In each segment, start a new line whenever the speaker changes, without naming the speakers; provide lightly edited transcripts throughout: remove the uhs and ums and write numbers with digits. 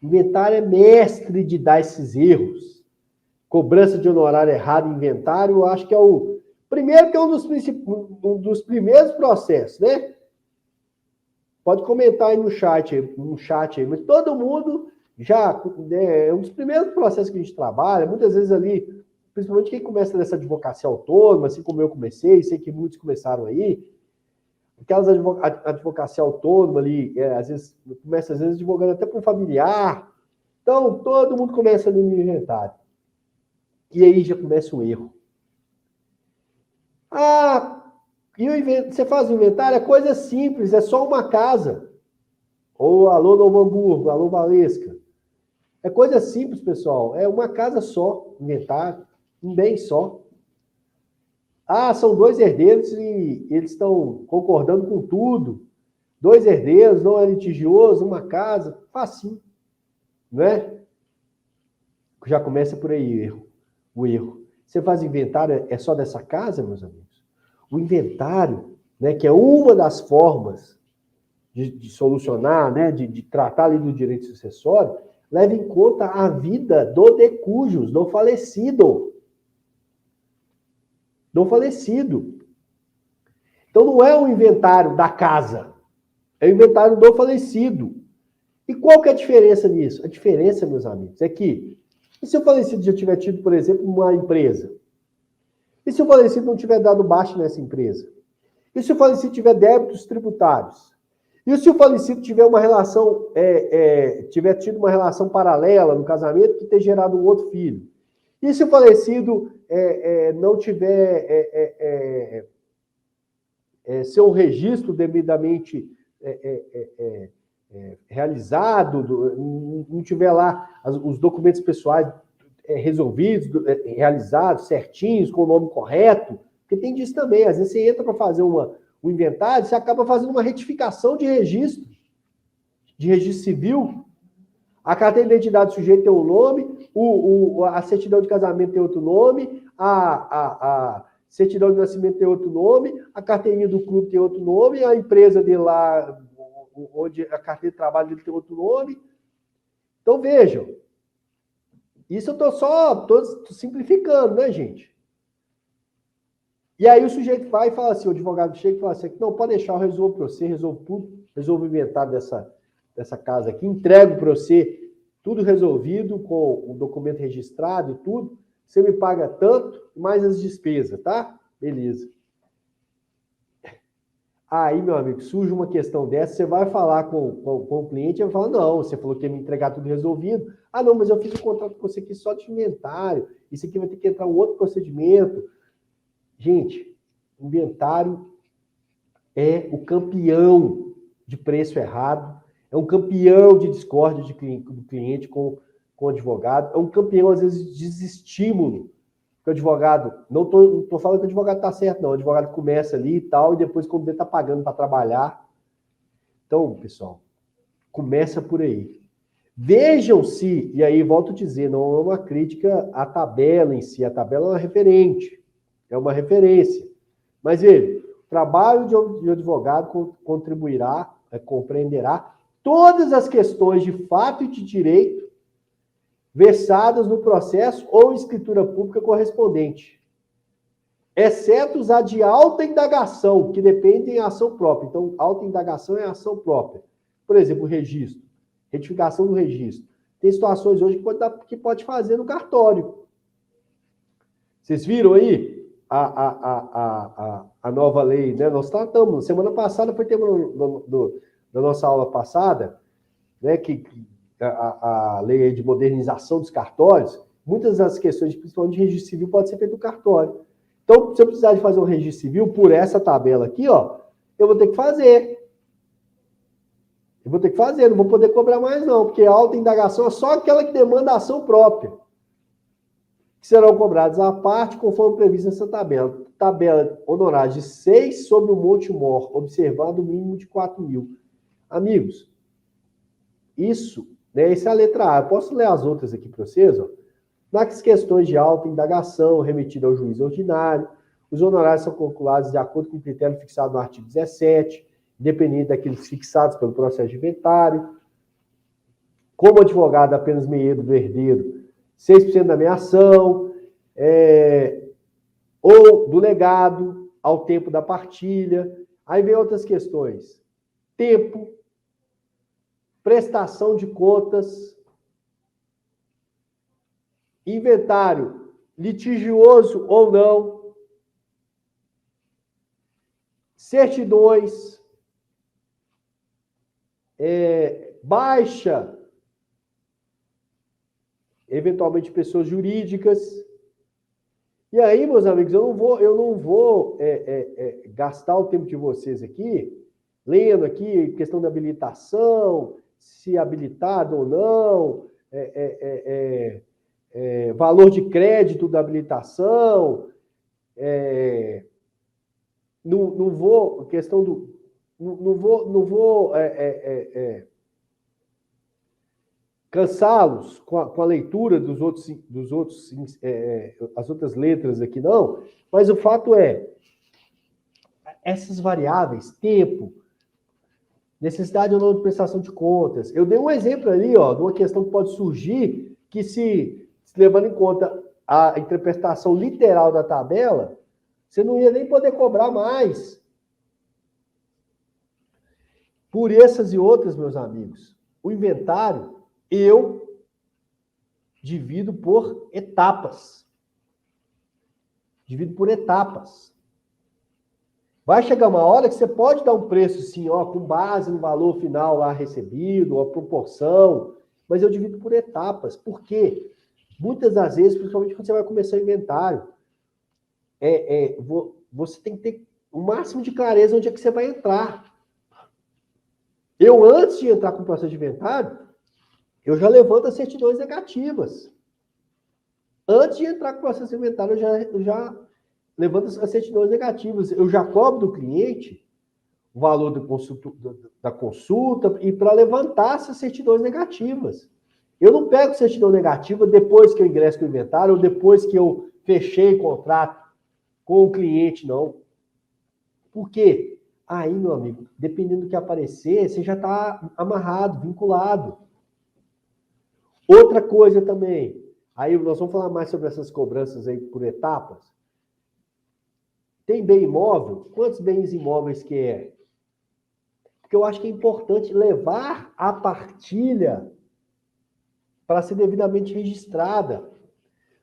Inventário é mestre de dar esses erros. Cobrança de honorário errado em inventário, eu acho que é o... Primeiro que é um dos primeiros processos, né? Pode comentar aí no chat aí, mas todo mundo já... É um dos primeiros processos que a gente trabalha, muitas vezes ali, principalmente quem começa nessa advocacia autônoma, assim como eu comecei, sei que muitos começaram aí, aquelas advocacia autônoma ali, às vezes, começa advogando até para um familiar. Então, todo mundo começa ali no inventário. E aí já começa um erro. Você faz o inventário, é coisa simples, é só uma casa. Ou alô Novo Hamburgo, alô Valesca. É coisa simples, pessoal. É uma casa só, inventário, um bem só. São 2 herdeiros e eles estão concordando com tudo. 2 herdeiros, não é litigioso, uma casa, facinho. Não é? Já começa por aí o erro. Você faz inventário, é só dessa casa, meus amigos? O inventário, né, que é uma das formas de solucionar, né, de tratar ali do direito sucessório, leva em conta a vida do decujus, do falecido. Do falecido. Então não é o inventário da casa, é o inventário do falecido. E qual que é a diferença nisso? A diferença, meus amigos, é que e se o falecido já tiver tido, por exemplo, uma empresa? E se o falecido não tiver dado baixa nessa empresa? E se o falecido tiver débitos tributários? E se o falecido tiver uma relação, tiver tido uma relação paralela no casamento que ter gerado um outro filho? E se o falecido não tiver seu registro devidamente realizado, não tiver lá os documentos pessoais resolvidos, realizados, certinhos, com o nome correto? Porque tem disso também. Às vezes você entra para fazer um inventário, você acaba fazendo uma retificação de registro civil. A carteira de identidade do sujeito tem um nome, a certidão de casamento tem outro nome, a certidão de nascimento tem outro nome, a carteirinha do clube tem outro nome, a empresa dele lá, onde a carteira de trabalho dele tem outro nome. Então, vejam. Isso eu tô simplificando, né, gente? E aí o sujeito vai e fala assim, o advogado chega e fala assim, não, pode deixar, eu resolvo para você, resolvo tudo, resolvo o inventário dessa casa aqui, entrego para você tudo resolvido, com o documento registrado e tudo, você me paga tanto, mais as despesas, tá? Beleza. Aí, meu amigo, surge uma questão dessa, você vai falar com o cliente, ele vai falar, não, você falou que ia me entregar tudo resolvido. Não, mas eu fiz o contrato com você aqui só de inventário, isso aqui vai ter que entrar um outro procedimento. Gente, inventário é o campeão de preço errado, é um campeão de discórdia do cliente com o advogado, é um campeão, às vezes, de desestímulo. Porque o advogado, não tô falando que o advogado está certo, não. O advogado começa ali e tal, e depois, quando ele está pagando para trabalhar. Então, pessoal, começa por aí. Vejam se, e aí volto a dizer, não é uma crítica à tabela em si, a tabela é uma referente, é uma referência. Mas veja, o trabalho de advogado contribuirá, compreenderá todas as questões de fato e de direito versadas no processo ou escritura pública correspondente, exceto os de alta indagação, que dependem da ação própria. Então, alta indagação é ação própria. Por exemplo, o registro, retificação do registro. Tem situações hoje que pode fazer no cartório. Vocês viram aí a nova lei, né? Nós tratamos, semana passada foi tema da nossa aula passada, né, que a lei de modernização dos cartórios, muitas das questões, principalmente de registro civil, pode ser feito no cartório. Então, se eu precisar de fazer um registro civil por essa tabela aqui, ó, eu vou ter que fazer. Não vou poder cobrar mais não, porque a alta indagação é só aquela que demanda a ação própria, que serão cobrados à parte, conforme previsto nessa tabela. Tabela honorários de 6 sobre o monte mor, observando o mínimo de 4 mil. Amigos, isso, né, essa é a letra A. Eu posso ler as outras aqui para vocês, ó. Nas questões de alta indagação remetida ao juiz ordinário, os honorários são calculados de acordo com o critério fixado no artigo 17, independente daqueles fixados pelo processo de inventário, como advogado, apenas meieiro do herdeiro, 6% da minha ação, ou do legado ao tempo da partilha. Aí vem outras questões. Tempo, prestação de contas, inventário litigioso ou não, certidões, baixa, eventualmente pessoas jurídicas. E aí, meus amigos, eu não vou gastar o tempo de vocês aqui, lendo aqui questão da habilitação, se habilitado ou não, valor de crédito da habilitação, não vou, questão do, não vou cansá-los com a leitura dos outros as outras letras aqui, não, mas o fato é, essas variáveis, tempo, necessidade ou não de prestação de contas. Eu dei um exemplo ali, ó, de uma questão que pode surgir, que se levando em conta a interpretação literal da tabela, você não ia nem poder cobrar mais. Por essas e outras, meus amigos, o inventário, eu divido por etapas. Divido por etapas. Vai chegar uma hora que você pode dar um preço, sim, ó, com base no valor final lá recebido, a proporção, mas eu divido por etapas. Por quê? Muitas das vezes, principalmente quando você vai começar o inventário, você tem que ter o máximo de clareza onde é que você vai entrar. Eu, antes de entrar com o processo de inventário, eu já levanto as certidões negativas. Antes de entrar com o processo de inventário, eu já levanto as certidões negativas. Eu já cobro do cliente o valor da consulta e para levantar essas certidões negativas. Eu não pego certidão negativa depois que eu ingresso com o inventário ou depois que eu fechei contrato com o cliente, não. Por quê? Aí, meu amigo, dependendo do que aparecer, você já está amarrado, vinculado. Outra coisa também, aí nós vamos falar mais sobre essas cobranças aí por etapas. Tem bem imóvel? Quantos bens imóveis que é? Porque eu acho que é importante levar a partilha para ser devidamente registrada.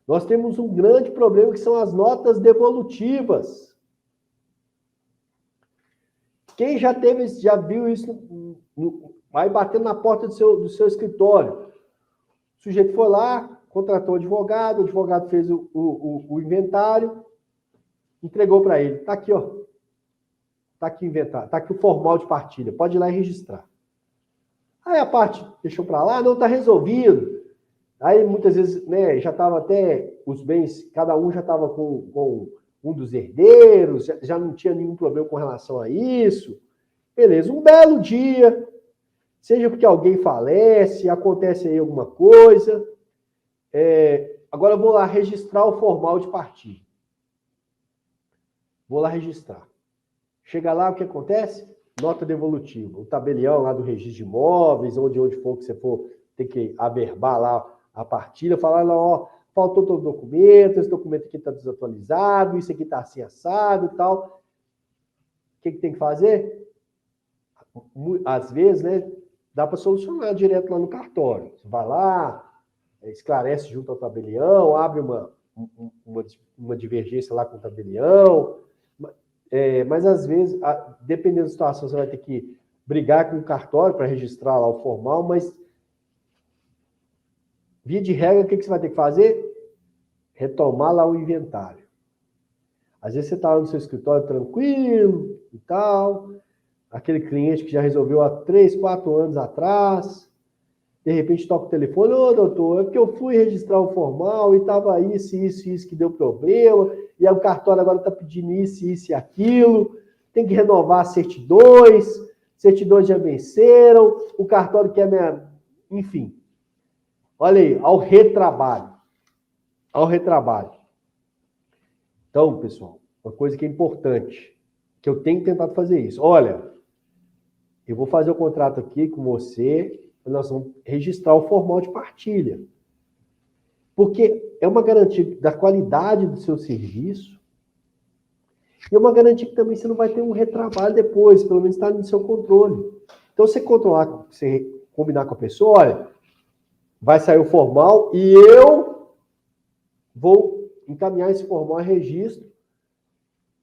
Nós temos um grande problema que são as notas devolutivas. Quem já viu isso, vai batendo na porta do seu escritório. O sujeito foi lá, contratou o advogado fez o inventário, entregou para ele. Está aqui, ó. Está aqui o inventário, está aqui o formal de partilha. Pode ir lá e registrar. Aí a parte deixou para lá, não está resolvido. Aí muitas vezes, né, já estava até os bens, cada um já estava com um dos herdeiros, já não tinha nenhum problema com relação a isso. Beleza, um belo dia, seja porque alguém falece, acontece aí alguma coisa. Agora eu vou lá registrar o formal de partilha. Vou lá registrar. Chega lá, o que acontece? Nota devolutiva. O tabelião lá do registro de imóveis, ou de onde for que você for ter que averbar lá a partilha, falar lá, ó, faltou todo o documento, esse documento aqui está desatualizado, isso aqui está assim assado e tal. O que tem que fazer? Às vezes, né, dá para solucionar direto lá no cartório. Você vai lá, esclarece junto ao tabelião, abre uma divergência lá com o tabelião. Mas às vezes, dependendo da situação, você vai ter que brigar com o cartório para registrar lá o formal, mas via de regra, o que você vai ter que fazer? Retomar lá o inventário. Às vezes você está lá no seu escritório tranquilo e tal, aquele cliente que já resolveu há 3, 4 anos atrás, de repente toca o telefone, ô doutor, é porque eu fui registrar o formal e estava isso que deu problema, e aí o cartório agora está pedindo isso e aquilo, tem que renovar as certidões já venceram, o cartório quer enfim. Olha aí, ao retrabalho. Então, pessoal, uma coisa que é importante, que eu tenho tentado fazer isso. Olha, eu vou fazer o contrato aqui com você, Nós vamos registrar o formal de partilha. Porque é uma garantia da qualidade do seu serviço e é uma garantia que também você não vai ter um retrabalho depois, pelo menos está no seu controle. Então, você controlar, você combinar com a pessoa, olha, vai sair o formal e eu vou encaminhar esse formal a registro,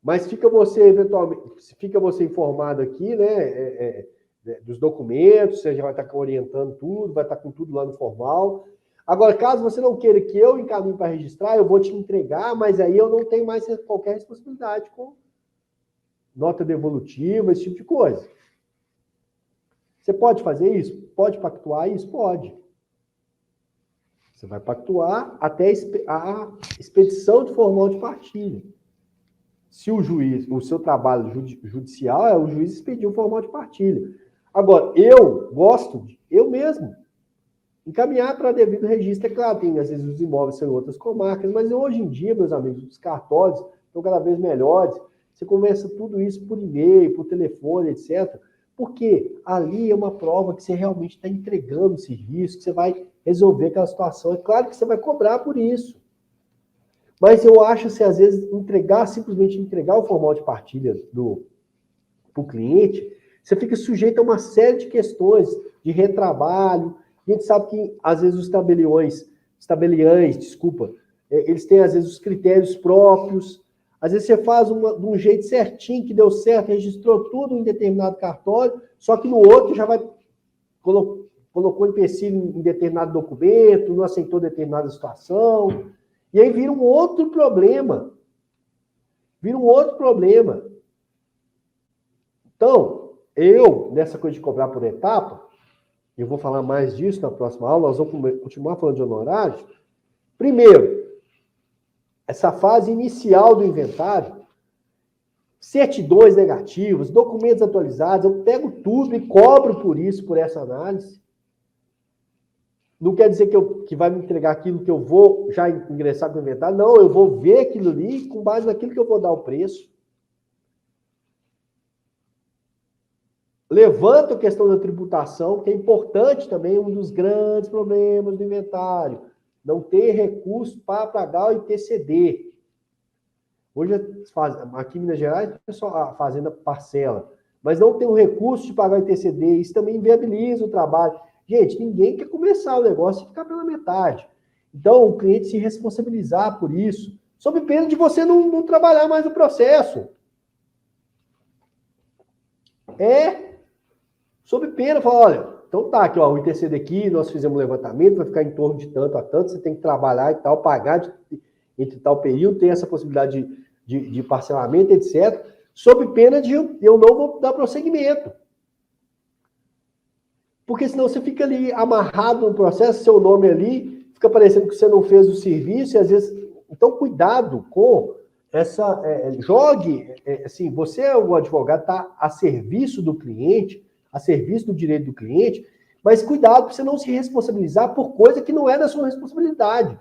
mas fica você, eventualmente, fica você informado aqui, né, dos documentos, você já vai estar orientando tudo, vai estar com tudo lá no formal. Agora, caso você não queira que eu encaminhe para registrar, eu vou te entregar, mas aí eu não tenho mais qualquer responsabilidade com nota devolutiva, esse tipo de coisa. Você pode fazer isso? Pode pactuar isso? Pode. Você vai pactuar até a expedição de formal de partilha. Se o juiz, o seu trabalho judicial é o juiz expedir um formal de partilha. Agora, eu gosto, eu mesmo, encaminhar para devido registro. É claro, tem às vezes os imóveis são em outras comarcas, mas hoje em dia, meus amigos, os cartórios estão cada vez melhores. Você conversa tudo isso por e-mail, por telefone, etc. Porque ali é uma prova que você realmente está entregando o serviço, que você vai resolver aquela situação. É claro que você vai cobrar por isso. Mas eu acho que, às vezes, simplesmente entregar o formal de partilha para o cliente, você fica sujeito a uma série de questões de retrabalho. A gente sabe que, às vezes, os tabeliães, eles têm, às vezes, os critérios próprios. Às vezes, você faz de um jeito certinho, que deu certo, registrou tudo em determinado cartório, só que no outro já vai colocou empecilho em determinado documento, não aceitou determinada situação. E aí vira um outro problema. Então, nessa coisa de cobrar por etapa, eu vou falar mais disso na próxima aula, nós vamos continuar falando de honorários. Primeiro, essa fase inicial do inventário, certidões negativas, documentos atualizados, eu pego tudo e cobro por essa análise. Não quer dizer que vai me entregar aquilo que eu vou já ingressar com o inventário. Não, eu vou ver aquilo ali com base naquilo que eu vou dar o preço. Levanto a questão da tributação, que é importante também, um dos grandes problemas do inventário. Não ter recurso para pagar o ITCD. Hoje, aqui em Minas Gerais, a fazenda parcela. Mas não tem o recurso de pagar o ITCD. Isso também inviabiliza o trabalho. Gente, ninguém quer começar o negócio e ficar pela metade. Então, o cliente se responsabilizar por isso, sob pena de você não trabalhar mais no processo. Sob pena, fala, olha, então tá aqui, ó, o ITCD aqui, nós fizemos um levantamento, vai ficar em torno de tanto a tanto, você tem que trabalhar e tal, pagar entre tal período, tem essa possibilidade de parcelamento, etc., sob pena de eu não vou dar prosseguimento. Porque senão você fica ali amarrado no processo, seu nome ali, fica parecendo que você não fez o serviço, e às vezes... Então, cuidado com essa... assim, você é o advogado, está a serviço do cliente, a serviço do direito do cliente, mas cuidado para você não se responsabilizar por coisa que não é da sua responsabilidade.